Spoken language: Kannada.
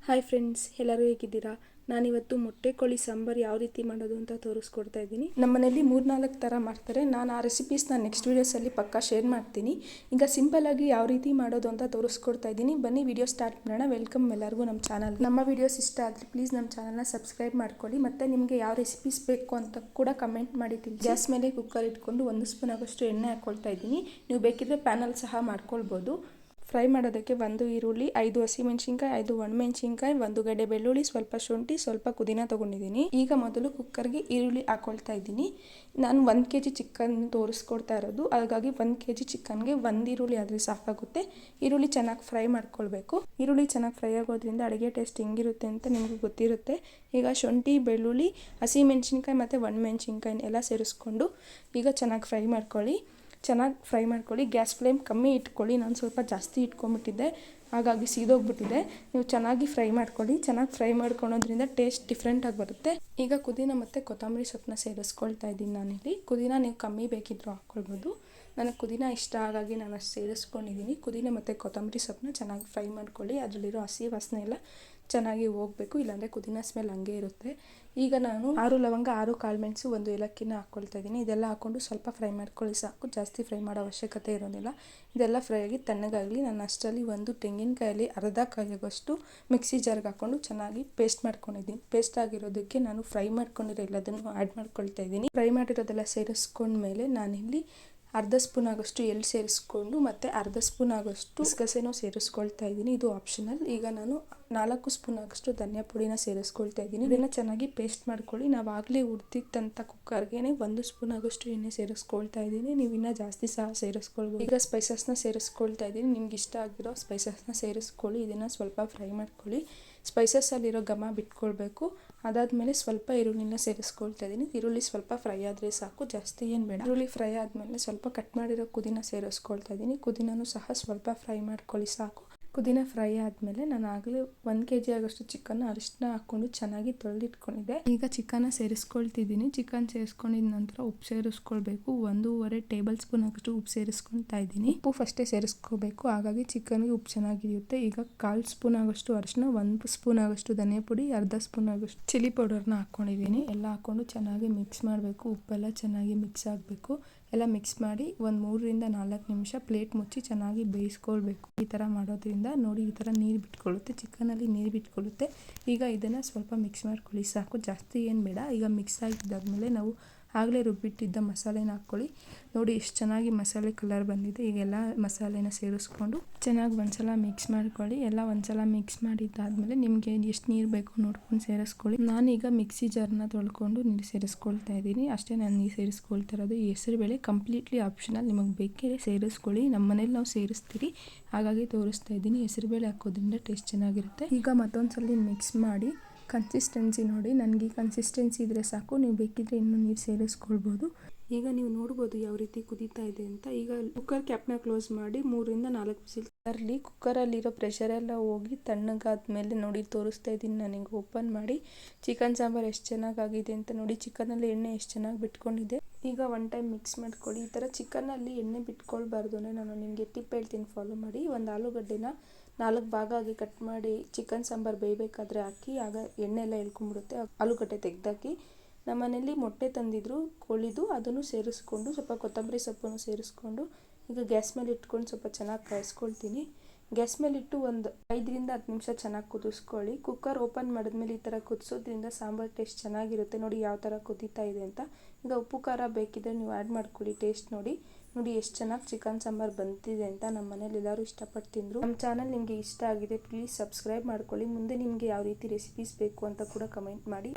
ಹಾಯ್ ಫ್ರೆಂಡ್ಸ್, ಎಲ್ಲರೂ ಹೇಗಿದ್ದೀರಾ? ನಾನಿವತ್ತು ಮೊಟ್ಟೆ ಕೋಳಿ ಸಾಂಬಾರು ಯಾವ ರೀತಿ ಮಾಡೋದು ಅಂತ ತೋರಿಸ್ಕೊಡ್ತಾ ಇದ್ದೀನಿ. ನಮ್ಮನೇಲಿ 3-4 ಥರ ಮಾಡ್ತಾರೆ. ನಾನು ಆ ರೆಸಿಪೀಸ್ನ ನೆಕ್ಸ್ಟ್ ವೀಡಿಯೋಸಲ್ಲಿ ಪಕ್ಕಾ ಶೇರ್ ಮಾಡ್ತೀನಿ. ಈಗ ಸಿಂಪಲ್ಲಾಗಿ ಯಾವ ರೀತಿ ಮಾಡೋದು ಅಂತ ತೋರಿಸ್ಕೊಡ್ತಾ ಇದ್ದೀನಿ. ಬನ್ನಿ ವಿಡಿಯೋ ಸ್ಟಾರ್ಟ್ ಮಾಡೋಣ. ವೆಲ್ಕಮ್ ಎಲ್ಲರಿಗೂ ನಮ್ಮ ಚಾನಲ್. ನಮ್ಮ ವಿಡಿಯೋಸ್ ಇಷ್ಟ ಆದರೆ ಪ್ಲೀಸ್ ನಮ್ಮ ಚಾನಲ್ನ ಸಬ್ಸ್ಕ್ರೈಬ್ ಮಾಡ್ಕೊಳ್ಳಿ. ಮತ್ತು ನಿಮಗೆ ಯಾವ ರೆಸಿಪೀಸ್ ಬೇಕು ಅಂತ ಕೂಡ ಕಮೆಂಟ್ ಮಾಡಿ ತಿಳಿಸಿ. ಗ್ಯಾಸ್ ಮೇಲೆ ಕುಕ್ಕರ್ ಇಟ್ಕೊಂಡು 1 ಸ್ಪೂನ್ ಆಗೋಷ್ಟು ಎಣ್ಣೆ ಹಾಕ್ಕೊಳ್ತಾ ಇದ್ದೀನಿ. ನೀವು ಬೇಕಿದ್ರೆ ಪ್ಯಾನಲ್ಲಿ ಸಹ ಮಾಡ್ಕೊಳ್ಬೋದು. ಫ್ರೈ ಮಾಡೋದಕ್ಕೆ 1 ಈರುಳ್ಳಿ, 5 ಹಸಿಮೆಣಸಿನ್ಕಾಯಿ, 5 ಒಣಮೆಣಸಿನ್ಕಾಯಿ, 1 ಗಡ್ಡೆ ಬೆಳ್ಳುಳ್ಳಿ, ಸ್ವಲ್ಪ ಶುಂಠಿ, ಸ್ವಲ್ಪ ಪುದೀನ ತೊಗೊಂಡಿದ್ದೀನಿ. ಈಗ ಮೊದಲು ಕುಕ್ಕರ್ಗೆ ಈರುಳ್ಳಿ ಹಾಕ್ಕೊಳ್ತಾ ಇದ್ದೀನಿ. ನಾನು 1 kg ಚಿಕನ್ ತೋರಿಸ್ಕೊಡ್ತಾ ಇರೋದು, ಹಾಗಾಗಿ 1 kg ಚಿಕನ್ಗೆ 1 ಈರುಳ್ಳಿ ಆದರೆ ಸಾಕಾಗುತ್ತೆ. ಈರುಳ್ಳಿ ಚೆನ್ನಾಗಿ ಫ್ರೈ ಮಾಡ್ಕೊಳ್ಬೇಕು. ಈರುಳ್ಳಿ ಚೆನ್ನಾಗಿ ಫ್ರೈ ಆಗೋದ್ರಿಂದ ಅಡುಗೆ ಟೇಸ್ಟ್ ಹೆಂಗಿರುತ್ತೆ ಅಂತ ನಿಮಗೆ ಗೊತ್ತಿರುತ್ತೆ. ಈಗ ಶುಂಠಿ, ಬೆಳ್ಳುಳ್ಳಿ, ಹಸಿಮೆಣಸಿನ್ಕಾಯಿ ಮತ್ತು ಒಣಮೆಣಸಿನ್ಕಾಯಿ ಎಲ್ಲ ಸೇರಿಸ್ಕೊಂಡು ಈಗ ಚೆನ್ನಾಗಿ ಫ್ರೈ ಮಾಡ್ಕೊಳ್ಳಿ. ಗ್ಯಾಸ್ ಫ್ಲೇಮ್ ಕಮ್ಮಿ ಇಟ್ಕೊಳ್ಳಿ. ನಾನು ಸ್ವಲ್ಪ ಜಾಸ್ತಿ ಇಟ್ಕೊಂಡ್ಬಿಟ್ಟಿದ್ದೆ, ಹಾಗಾಗಿ ಸೀದೋಗ್ಬಿಟ್ಟಿದೆ. ನೀವು ಚೆನ್ನಾಗಿ ಫ್ರೈ ಮಾಡ್ಕೊಳ್ಳಿ. ಚೆನ್ನಾಗಿ ಫ್ರೈ ಮಾಡ್ಕೊಳೋದ್ರಿಂದ ಟೇಸ್ಟ್ ಡಿಫ್ರೆಂಟಾಗಿ ಬರುತ್ತೆ. ಈಗ ಪುದೀನ ಮತ್ತು ಕೊತ್ತಂಬರಿ ಸೊಪ್ಪನ್ನ ಸೇರಿಸ್ಕೊಳ್ತಾ ಇದ್ದೀನಿ. ನಾನಿಲ್ಲಿ ಪುದೀನ ನೀವು ಕಮ್ಮಿ ಬೇಕಿದ್ದರೂ ಹಾಕ್ಕೊಳ್ಬೋದು. ನನಗೆ ಪುದೀನ ಇಷ್ಟ, ಹಾಗಾಗಿ ನಾನು ಅಷ್ಟು ಸೇರಿಸ್ಕೊಂಡಿದ್ದೀನಿ. ಪುದೀನ ಮತ್ತು ಕೊತ್ತಂಬರಿ ಸೊಪ್ಪನ್ನ ಚೆನ್ನಾಗಿ ಫ್ರೈ ಮಾಡ್ಕೊಳ್ಳಿ. ಅದರಲ್ಲಿರೋ ಹಸಿ ವಾಸನೆ ಎಲ್ಲ ಚೆನ್ನಾಗಿ ಹೋಗಬೇಕು, ಇಲ್ಲಾಂದರೆ ಪುದೀನ ಸ್ಮೆಲ್ ಹಂಗೆ ಇರುತ್ತೆ. ಈಗ ನಾನು 6 ಲವಂಗ, 6 ಕಾಳುಮೆಣಸು, 1 ಏಲಕ್ಕಿನ ಹಾಕ್ಕೊಳ್ತಾ ಇದ್ದೀನಿ. ಇದೆಲ್ಲ ಹಾಕ್ಕೊಂಡು ಸ್ವಲ್ಪ ಫ್ರೈ ಮಾಡ್ಕೊಳ್ಳಿ ಸಾಕು. ಜಾಸ್ತಿ ಫ್ರೈ ಮಾಡೋ ಅವಶ್ಯಕತೆ ಇರೋದಿಲ್ಲ. ಇದೆಲ್ಲ ಫ್ರೈ ಆಗಿ ತಣ್ಣಗಾಗಲಿ. ನಾನು ಅಷ್ಟರಲ್ಲಿ 1 ತೆಂಗಿನಕಾಯಲ್ಲಿ ಅರ್ಧ ಕಾಯಿಯಾಗೋಷ್ಟು ಮಿಕ್ಸಿ ಜಾರ್ಗೆ ಹಾಕ್ಕೊಂಡು ಚೆನ್ನಾಗಿ ಪೇಸ್ಟ್ ಮಾಡ್ಕೊಂಡಿದ್ದೀನಿ. ಪೇಸ್ಟ್ ಆಗಿರೋದಕ್ಕೆ ನಾನು ಫ್ರೈ ಮಾಡ್ಕೊಂಡಿರೋ ಎಲ್ಲದನ್ನು ಆ್ಯಡ್ ಮಾಡ್ಕೊಳ್ತಾ ಇದ್ದೀನಿ. ಫ್ರೈ ಮಾಡಿರೋದೆಲ್ಲ ಸೇರಿಸ್ಕೊಂಡ್ಮೇಲೆ ನಾನಿಲ್ಲಿ ಅರ್ಧ ಸ್ಪೂನ್ ಆಗೋಷ್ಟು ಎಳ್ಳು ಸೇರಿಸ್ಕೊಂಡು ಮತ್ತು ಅರ್ಧ ಸ್ಪೂನ್ ಆಗೋಷ್ಟು ಗಸೆನೂ ಸೇರಿಸ್ಕೊಳ್ತಾ ಇದ್ದೀನಿ. ಇದು ಆಪ್ಷನಲ್. ಈಗ ನಾನು 4 ಸ್ಪೂನ್ ಆಗೋಷ್ಟು ಧನಿಯಾ ಪುಡಿನ ಸೇರಿಸ್ಕೊಳ್ತಾ ಇದ್ದೀನಿ. ಇದನ್ನು ಚೆನ್ನಾಗಿ ಪೇಸ್ಟ್ ಮಾಡ್ಕೊಳ್ಳಿ. ನಾವು ಆಗಲೇ ಹುರಿದಿಟ್ಟಂಥ ಕುಕ್ಕರ್ಗೆ 1 ಸ್ಪೂನ್ ಆಗೋಷ್ಟು ಎಣ್ಣೆ ಸೇರಿಸ್ಕೊಳ್ತಾ ಇದ್ದೀನಿ. ನೀವು ಇನ್ನೂ ಜಾಸ್ತಿ ಸಹ ಸೇರಿಸ್ಕೊಳ್ಬೋದು. ಈಗ ಸ್ಪೈಸಸ್ನ ಸೇರಿಸ್ಕೊಳ್ತಾ ಇದ್ದೀನಿ. ನಿಮ್ಗೆ ಇಷ್ಟ ಆಗಿರೋ ಸ್ಪೈಸಸ್ನ ಸೇರಿಸ್ಕೊಳ್ಳಿ. ಇದನ್ನು ಸ್ವಲ್ಪ ಫ್ರೈ ಮಾಡ್ಕೊಳ್ಳಿ. ಸ್ಪೈಸಸ್ಸಲ್ಲಿರೋ ಘಮ ಬಿಟ್ಕೊಳ್ಬೇಕು. ಅದಾದಮೇಲೆ ಸ್ವಲ್ಪ ಈರುಳ್ಳಿನ ಸೇರಿಸ್ಕೊಳ್ತಾ ಇದ್ದೀನಿ. ಈರುಳ್ಳಿ ಸ್ವಲ್ಪ ಫ್ರೈ ಆದರೆ ಸಾಕು, ಜಾಸ್ತಿ ಏನು ಬೇಡ. ಈರುಳ್ಳಿ ಫ್ರೈ ಆದಮೇಲೆ ಸ್ವಲ್ಪ ಕಟ್ ಮಾಡಿರೋ ಪುದೀನ ಸೇರಿಸ್ಕೊಳ್ತಾ ಇದ್ದೀನಿ. ಪುದೀನೂ ಸಹ ಸ್ವಲ್ಪ ಫ್ರೈ ಮಾಡ್ಕೊಳ್ಳಿ ಸಾಕು. ಪುದೀನ ಫ್ರೈ ಆದಮೇಲೆ ನಾನು ಆಗಲೇ 1 kg ಆಗೋಷ್ಟು ಚಿಕನ್ನ ಅರಿಶಿನ ಹಾಕ್ಕೊಂಡು ಚೆನ್ನಾಗಿ ತೊಳೆದಿಟ್ಕೊಂಡಿದ್ದೆ. ಈಗ ಚಿಕನ್ನ ಸೇರಿಸ್ಕೊಳ್ತಿದ್ದೀನಿ. ಚಿಕನ್ ಸೇರಿಸ್ಕೊಂಡಿದ ನಂತರ ಉಪ್ಪು ಸೇರಿಸ್ಕೊಳ್ಬೇಕು. 1.5 ಟೇಬಲ್ ಸ್ಪೂನ್ ಆಗೋಷ್ಟು ಉಪ್ಪು ಸೇರಿಸ್ಕೊಳ್ತಾ ಇದ್ದೀನಿ. ಉಪ್ಪು ಫಸ್ಟೇ ಸೇರಿಸ್ಕೋಬೇಕು, ಹಾಗಾಗಿ ಚಿಕನ್ಗೆ ಉಪ್ಪು ಚೆನ್ನಾಗಿ ಹಿಡಿಯುತ್ತೆ. ಈಗ 1/4 ಸ್ಪೂನ್ ಆಗೋಷ್ಟು ಅರಿಶಿನ, 1 ಸ್ಪೂನ್ ಆಗೋಷ್ಟು ಧನಿಯಾ ಪುಡಿ, ಅರ್ಧ ಸ್ಪೂನ್ ಆಗೋಷ್ಟು ಚಿಲ್ಲಿ ಪೌಡರ್ನ ಹಾಕ್ಕೊಂಡಿದ್ದೀನಿ. ಎಲ್ಲ ಹಾಕ್ಕೊಂಡು ಚೆನ್ನಾಗಿ ಮಿಕ್ಸ್ ಮಾಡಬೇಕು. ಉಪ್ಪೆಲ್ಲ ಚೆನ್ನಾಗಿ ಮಿಕ್ಸ್ ಆಗಬೇಕು. ಎಲ್ಲ ಮಿಕ್ಸ್ ಮಾಡಿ 3-4 ನಿಮಿಷ ಪ್ಲೇಟ್ ಮುಚ್ಚಿ ಚೆನ್ನಾಗಿ ಬೇಯಿಸ್ಕೊಳ್ಬೇಕು. ಈ ಥರ ಮಾಡೋದ್ರಿಂದ ನೋಡಿ, ಈ ಥರ ನೀರು ಬಿಟ್ಕೊಳ್ಳುತ್ತೆ, ಚಿಕನಲ್ಲಿ ನೀರು ಬಿಟ್ಕೊಳ್ಳುತ್ತೆ. ಈಗ ಇದನ್ನು ಸ್ವಲ್ಪ ಮಿಕ್ಸ್ ಮಾಡ್ಕೊಳ್ಳಿ ಸಾಕು, ಜಾಸ್ತಿ ಏನು ಬೇಡ. ಈಗ ಮಿಕ್ಸ್ ಆಗಿದ್ದಾದಮೇಲೆ ನಾವು ಆಗಲೇ ರುಬ್ಬಿಟ್ಟಿದ್ದ ಮಸಾಲೆನ ಹಾಕ್ಕೊಳ್ಳಿ. ನೋಡಿ ಎಷ್ಟು ಚೆನ್ನಾಗಿ ಮಸಾಲೆ ಕಲರ್ ಬಂದಿದೆ. ಈಗೆಲ್ಲ ಮಸಾಲೆನ ಸೇರಿಸ್ಕೊಂಡು ಚೆನ್ನಾಗಿ ಒಂದ್ಸಲ ಮಿಕ್ಸ್ ಮಾಡ್ಕೊಳ್ಳಿ. ಎಲ್ಲ ಒಂದ್ಸಲ ಮಿಕ್ಸ್ ಮಾಡಿದ್ದಾದಮೇಲೆ ನಿಮಗೆ ಎಷ್ಟು ನೀರು ಬೇಕು ನೋಡ್ಕೊಂಡು ಸೇರಿಸ್ಕೊಳ್ಳಿ. ನಾನೀಗ ಮಿಕ್ಸಿ ಜಾರ್ನ ತೊಳ್ಕೊಂಡು ನೀರು ಸೇರಿಸ್ಕೊಳ್ತಾ ಇದ್ದೀನಿ. ಅಷ್ಟೇ ನಾನು ನೀರು ಸೇರಿಸ್ಕೊಳ್ತಾ ಇರೋದು. ಈ ಹೆಸರುಬೇಳೆ ಕಂಪ್ಲೀಟ್ಲಿ ಆಪ್ಷನಲ್. ನಿಮಗೆ ಬೇಕಿದ್ರೆ ಸೇರಿಸ್ಕೊಳ್ಳಿ. ನಮ್ಮ ಮನೇಲಿ ನಾವು ಸೇರಿಸ್ತೀರಿ, ಹಾಗಾಗಿ ತೋರಿಸ್ತಾ ಇದ್ದೀನಿ. ಹೆಸರುಬೇಳೆ ಹಾಕೋದ್ರಿಂದ ಟೇಸ್ಟ್ ಚೆನ್ನಾಗಿರುತ್ತೆ. ಈಗ ಮತ್ತೊಂದ್ಸಲ ಮಿಕ್ಸ್ ಮಾಡಿ ಕನ್ಸಿಸ್ಟೆನ್ಸಿ ನೋಡಿ. ನನಗೆ ಈ ಕನ್ಸಿಸ್ಟೆನ್ಸಿ ಇದ್ದರೆ ಸಾಕು. ನೀವು ಬೇಕಿದ್ರೆ ಇನ್ನೂ ನೀರು ಸೇರಿಸ್ಕೊಳ್ಬೋದು. ಈಗ ನೀವು ನೋಡ್ಬೋದು ಯಾವ ರೀತಿ ಕುದೀತಾ ಇದೆ ಅಂತ. ಈಗ ಕುಕ್ಕರ್ ಕ್ಯಾಪ್ನ ಕ್ಲೋಸ್ ಮಾಡಿ 3-4 ವಿಸಿಲ್ ತರಲಿ. ಕುಕ್ಕರಲ್ಲಿರೋ ಪ್ರೆಷರ್ ಎಲ್ಲ ಹೋಗಿ ತಣ್ಣಗಾದ್ಮೇಲೆ ನೋಡಿ ತೋರಿಸ್ತಾ ಇದ್ದೀನಿ. ನನಗೆ ಓಪನ್ ಮಾಡಿ ಚಿಕನ್ ಸಾಂಬಾರು ಎಷ್ಟು ಚೆನ್ನಾಗಾಗಿದೆ ಅಂತ ನೋಡಿ. ಚಿಕನಲ್ಲಿ ಎಣ್ಣೆ ಎಷ್ಟು ಚೆನ್ನಾಗಿ ಬಿಟ್ಕೊಂಡಿದೆ. ಈಗ 1 ಟೈಮ್ ಮಿಕ್ಸ್ ಮಾಡ್ಕೊಳ್ಳಿ. ಈ ಥರ ಚಿಕನ್ನಲ್ಲಿ ಎಣ್ಣೆ ಬಿಟ್ಕೊಳ್ಬಾರ್ದು ಅಂದರೆ ನಾನು ನಿಮಗೆ ಟಿಪ್ ಹೇಳ್ತೀನಿ, ಫಾಲೋ ಮಾಡಿ. 1 ಆಲೂಗಡ್ಡೆನ 4 ಭಾಗ ಆಗಿ ಕಟ್ ಮಾಡಿ ಚಿಕನ್ ಸಾಂಬಾರು ಬೇಯಬೇಕಾದ್ರೆ ಹಾಕಿ, ಆಗ ಎಣ್ಣೆ ಎಲ್ಲ ಎಳ್ಕೊಂಡ್ಬಿಡುತ್ತೆ. ಆಲೂಗಡ್ಡೆ ತೆಗೆದಾಕಿ. ನಮ್ಮ ಮನೇಲಿ ಮೊಟ್ಟೆ ತಂದಿದ್ರು ಕೋಳಿದು, ಅದನ್ನು ಸೇರಿಸ್ಕೊಂಡು ಸ್ವಲ್ಪ ಕೊತ್ತಂಬರಿ ಸೊಪ್ಪನ್ನು ಸೇರಿಸ್ಕೊಂಡು ಈಗ ಗ್ಯಾಸ್ ಮೇಲೆ ಇಟ್ಕೊಂಡು ಸ್ವಲ್ಪ ಚೆನ್ನಾಗಿ ಕಾಯಿಸ್ಕೊಳ್ತೀನಿ. ಗ್ಯಾಸ್ ಮೇಲೆ ಇಟ್ಟು ಒಂದು 5-10 ನಿಮಿಷ ಚೆನ್ನಾಗಿ ಕುದಿಸ್ಕೊಳ್ಳಿ. ಕುಕ್ಕರ್ ಓಪನ್ ಮಾಡಿದ್ಮೇಲೆ ಈ ಥರ ಕುದಿಸೋದ್ರಿಂದ ಸಾಂಬಾರು ಟೇಸ್ಟ್ ಚೆನ್ನಾಗಿರುತ್ತೆ. ನೋಡಿ ಯಾವ ಥರ ಕುದೀತಾ ಇದೆ ಅಂತ. ಈಗ ಉಪ್ಪು ಖಾರ ಬೇಕಿದ್ರೆ ನೀವು ಆ್ಯಡ್ ಮಾಡ್ಕೊಳ್ಳಿ. ಟೇಸ್ಟ್ ನೋಡಿ ಎಷ್ಟು ಚೆನ್ನಾಗಿ ಚಿಕನ್ ಸಾಂಬಾರು ಬಂದಿದೆ ಅಂತ. ನಮ್ಮ ಮನೇಲಿ ಎಲ್ಲರೂ ಇಷ್ಟಪಟ್ಟು ತಿಂದರು. ನಮ್ಮ ಚಾನಲ್ ನಿಮಗೆ ಇಷ್ಟ ಆಗಿದೆ ಪ್ಲೀಸ್ ಸಬ್ಸ್ಕ್ರೈಬ್ ಮಾಡ್ಕೊಳ್ಳಿ. ಮುಂದೆ ನಿಮಗೆ ಯಾವ ರೀತಿ ರೆಸಿಪೀಸ್ ಬೇಕು ಅಂತ ಕೂಡ ಕಮೆಂಟ್ ಮಾಡಿ.